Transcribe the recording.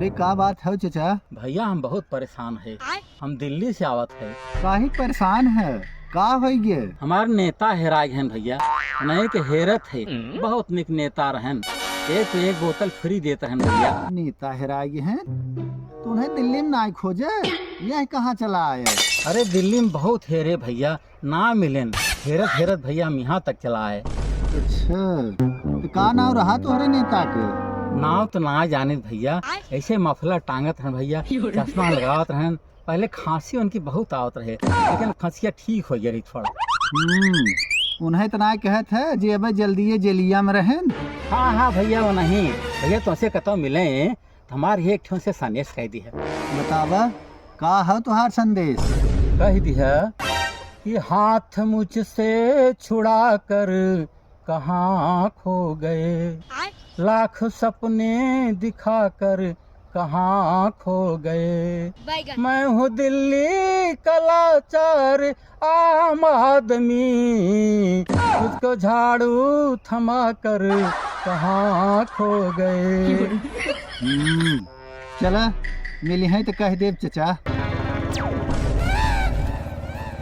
अरे का बात है चचा? भैया हम बहुत परेशान है। हम दिल्ली से आवत है। काहे परेशान है? का हो गए? हमार नेता हेरा गए भैया। नहीं के हेरत है। बहुत निक नेता रहन। एक तो एक बोतल फ्री देते रहन भैया। नेता हेरा गए हैं? तुम्हें दिल्ली में ना खोजे, यह कहाँ चला आए? अरे दिल्ली में बहुत हेरे भैया, ना मिलेन। हेरत हेरत भैया हम यहाँ तक चला आए। अच्छा, तो का नाम रहा तुम्हारे नेता के? नाव तो ना जाने भैया, ऐसे मफलर टांगत रहन भैया, चश्मा लगावत रहन। पहले खांसी उनकी बहुत आवत रहे, लेकिन खांसिया ठीक हो गई थोड़ा। उन्हें तो ना कहत है जे अब जल्दी जेलिया में रहें। हाँ हाँ भैया वो नहीं भैया, तुमसे कतो मिले तो हमारे एक ठो से संदेश कह दी है। बतावा का है तुहार संदेश? कह दी है कि हाथ मुझसे छुड़ा कर कहाँ खो गए, लाख सपने दिखा कर कहाँ खो गए। मैं हूँ दिल्ली का लाचार आम आदमी, तुझको झाड़ू थमा कर कहाँ खो गए। चला मिली है तो कह देव चचा।